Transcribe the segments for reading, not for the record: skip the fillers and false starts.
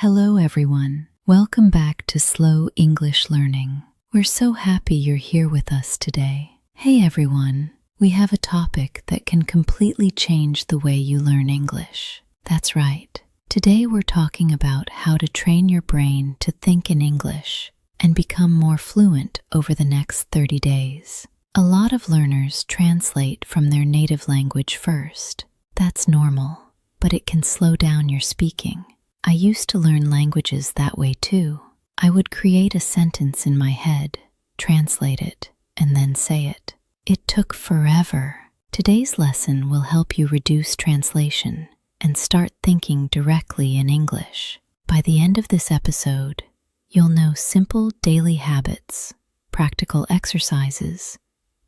Hello everyone. Welcome back to Slow English Learning. We're so happy you're here with us today. Hey everyone, we have a topic that can completely change the way you learn English. That's right. Today we're talking about how to train your brain to think in English and become more fluent over the next 30 days. A lot of learners translate from their native language first. That's normal, but it can slow down your speaking. I used to learn languages that way too. I would create a sentence in my head, translate it, and then say it. It took forever. Today's lesson will help you reduce translation and start thinking directly in English. By the end of this episode, you'll know simple daily habits, practical exercises,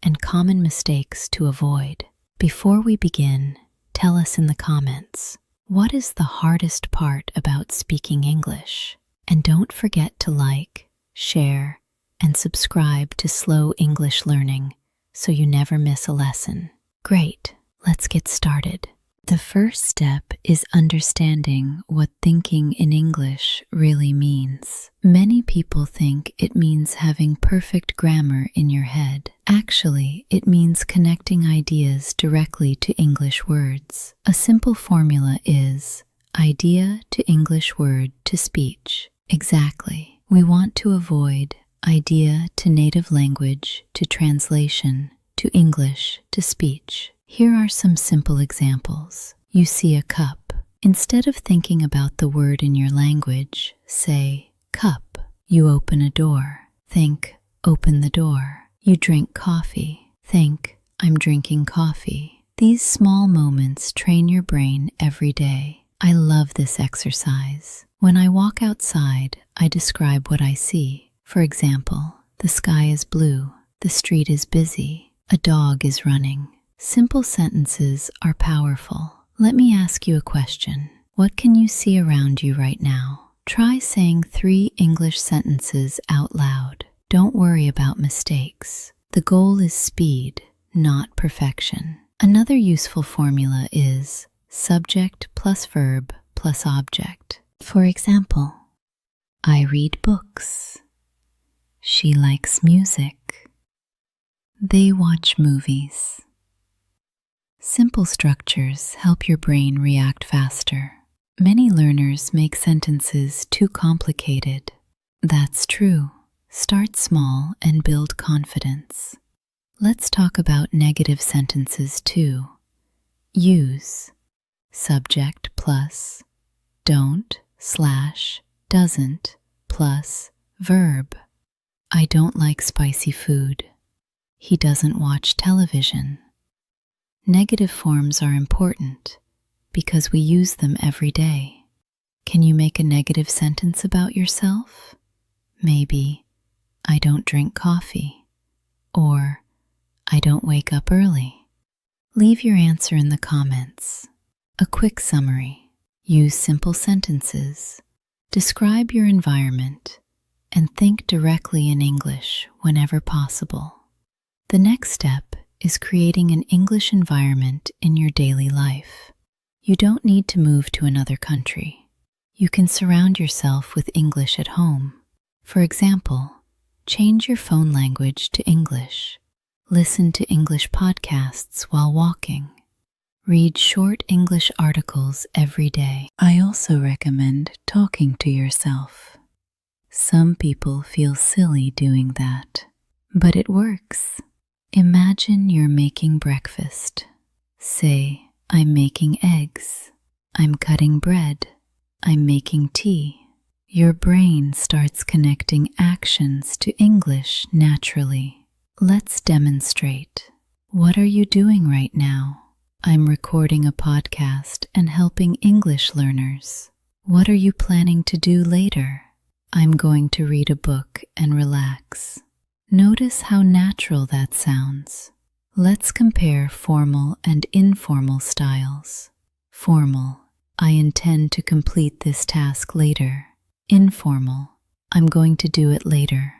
and common mistakes to avoid. Before we begin, tell us in the comments, what is the hardest part about speaking English? And don't forget to like, share, and subscribe to Slow English Learning so you never miss a lesson. Great, let's get started. The first step is understanding what thinking in English really means. Many people think it means having perfect grammar in your head. Actually, it means connecting ideas directly to English words. A simple formula is idea to English word to speech. Exactly. We want to avoid idea to native language to translation to English to speech. Here are some simple examples. You see a cup. Instead of thinking about the word in your language, say cup. You open a door. Think open the door. You drink coffee. Think I'm drinking coffee. These small moments train your brain every day. I love this exercise. When I walk outside, I describe what I see. For example, the sky is blue, the street is busy, a dog is running. Simple sentences are powerful. Let me ask you a question. What can you see around you right now? Try saying 3 English sentences out loud. Don't worry about mistakes. The goal is speed, not perfection. Another useful formula is subject plus verb plus object. For example, I read books. She likes music. They watch movies. Simple structures help your brain react faster. Many learners make sentences too complicated. That's true. Start small and build confidence. Let's talk about negative sentences too. Use subject plus don't / doesn't plus verb. I don't like spicy food. He doesn't watch television. Negative forms are important because we use them every day. Can you make a negative sentence about yourself? Maybe, I don't drink coffee, or I don't wake up early. Leave your answer in the comments. A quick summary. Use simple sentences. Describe your environment and think directly in English whenever possible. The next step is creating an English environment in your daily life. You don't need to move to another country. You can surround yourself with English at home. For example, change your phone language to English. Listen to English podcasts while walking. Read short English articles every day. I also recommend talking to yourself. Some people feel silly doing that, but it works. Imagine you're making breakfast. Say, I'm making eggs. I'm cutting bread. I'm making tea. Your brain starts connecting actions to English naturally. Let's demonstrate. What are you doing right now? I'm recording a podcast and helping English learners. What are you planning to do later? I'm going to read a book and relax. Notice how natural that sounds. Let's compare formal and informal styles. Formal, I intend to complete this task later. Informal, I'm going to do it later.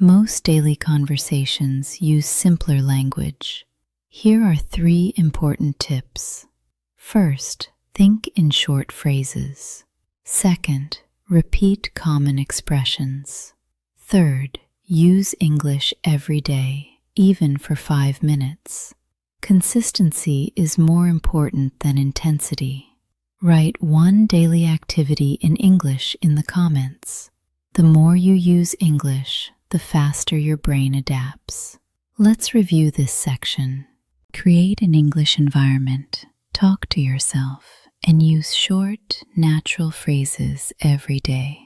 Most daily conversations use simpler language. Here are 3 important tips. First, think in short phrases. Second, Repeat common expressions. Third, use English every day, even for 5 minutes. Consistency is more important than intensity. Write one daily activity in English in the comments. The more you use English, the faster your brain adapts. Let's review this section. Create an English environment. Talk to yourself and use short, natural phrases every day.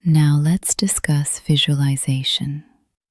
Now let's discuss visualization.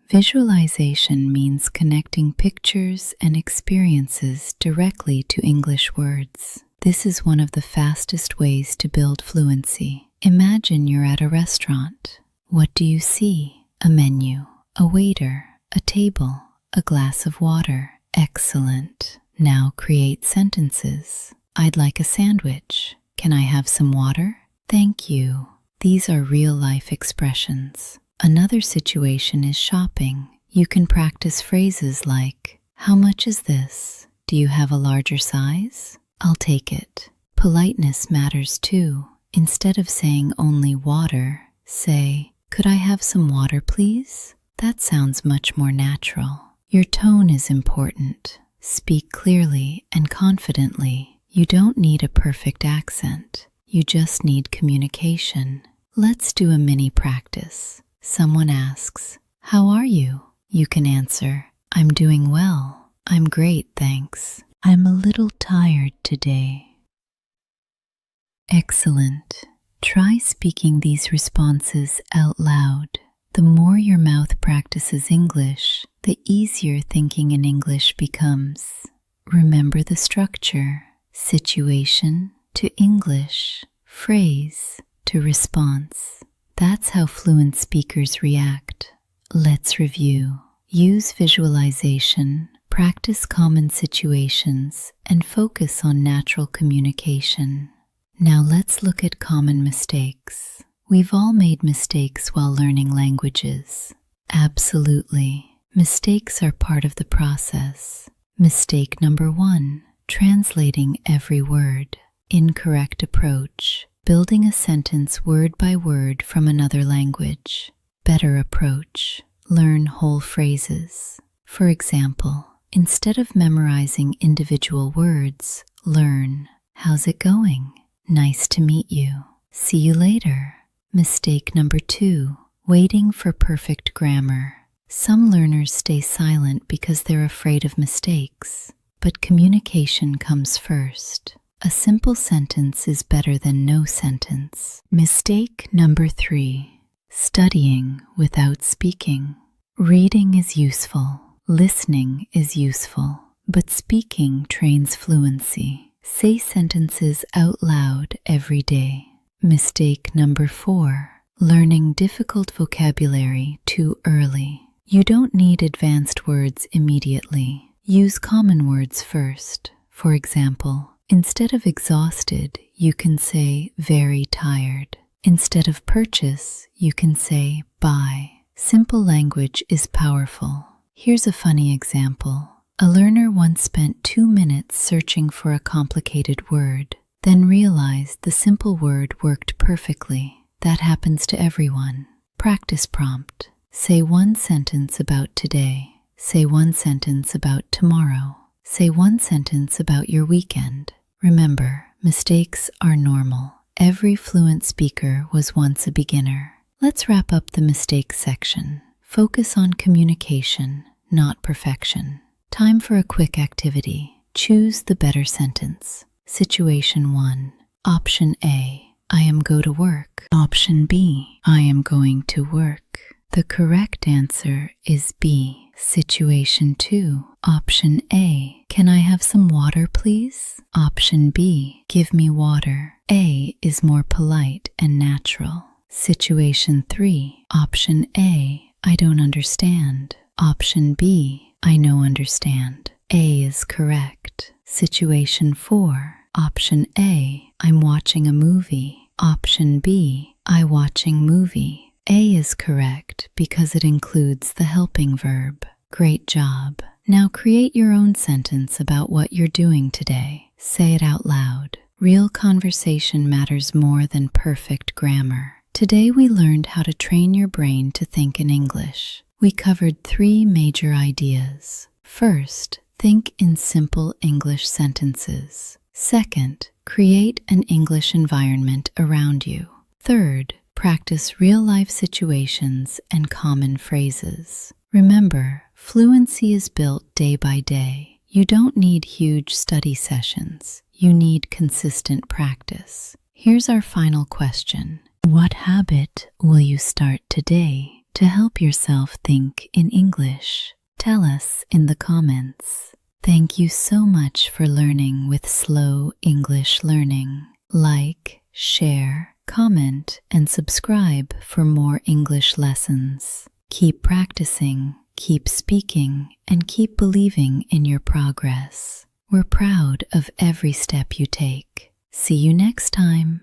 Visualization means connecting pictures and experiences directly to English words. This is one of the fastest ways to build fluency. Imagine you're at a restaurant. What do you see? A menu, a waiter, a table, a glass of water. Excellent. Now create sentences. I'd like a sandwich. Can I have some water? Thank you. These are real-life expressions. Another situation is shopping. You can practice phrases like, how much is this? Do you have a larger size? I'll take it. Politeness matters too. Instead of saying only water, say, could I have some water, please? That sounds much more natural. Your tone is important. Speak clearly and confidently. You don't need a perfect accent. You just need communication. Let's do a mini practice. Someone asks, how are you? You can answer, I'm doing well. I'm great, thanks. I'm a little tired today. Excellent. Try speaking these responses out loud. The more your mouth practices English, the easier thinking in English becomes. Remember the structure: situation to English, phrase to response. That's how fluent speakers react. Let's review. Use visualization, practice common situations, and focus on natural communication. Now let's look at common mistakes. We've all made mistakes while learning languages. Absolutely. Mistakes are part of the process. Mistake number 1, translating every word. Incorrect approach. Building a sentence word by word from another language. Better approach. Learn whole phrases. For example, instead of memorizing individual words, learn, how's it going? Nice to meet you. See you later. Mistake number 2, waiting for perfect grammar. Some learners stay silent because they're afraid of mistakes, but communication comes first. A simple sentence is better than no sentence. Mistake number 3, studying without speaking. Reading is useful, listening is useful, but speaking trains fluency. Say sentences out loud every day. Mistake number 4, learning difficult vocabulary too early. You don't need advanced words immediately. Use common words first. For example, instead of exhausted, you can say very tired. Instead of purchase, you can say buy. Simple language is powerful. Here's a funny example. A learner once spent 2 minutes searching for a complicated word, then realized the simple word worked perfectly. That happens to everyone. Practice prompt. Say one sentence about today. Say one sentence about tomorrow. Say one sentence about your weekend. Remember, mistakes are normal. Every fluent speaker was once a beginner. Let's wrap up the mistakes section. Focus on communication, not perfection. Time for a quick activity. Choose the better sentence. Situation 1. Option A, I am go to work. Option B, I am going to work. The correct answer is B. Situation 2. Option A, can I have some water, please? Option B, give me water. A is more polite and natural. Situation 3. Option A, I don't understand. Option B, I know understand. A is correct. Situation 4. Option A, I'm watching a movie. Option B, I watching movie. A is correct because it includes the helping verb. Great job. Now create your own sentence about what you're doing today. Say it out loud. Real conversation matters more than perfect grammar. Today we learned how to train your brain to think in English. We covered 3 major ideas. First, think in simple English sentences. Second, create an English environment around you. Third, practice real-life situations and common phrases. Remember, fluency is built day by day. You don't need huge study sessions. You need consistent practice. Here's our final question. What habit will you start today to help yourself think in English? Tell us in the comments. Thank you so much for learning with Slow English Learning. Like, share, comment, and subscribe for more English lessons. Keep practicing, keep speaking, and keep believing in your progress. We're proud of every step you take. See you next time.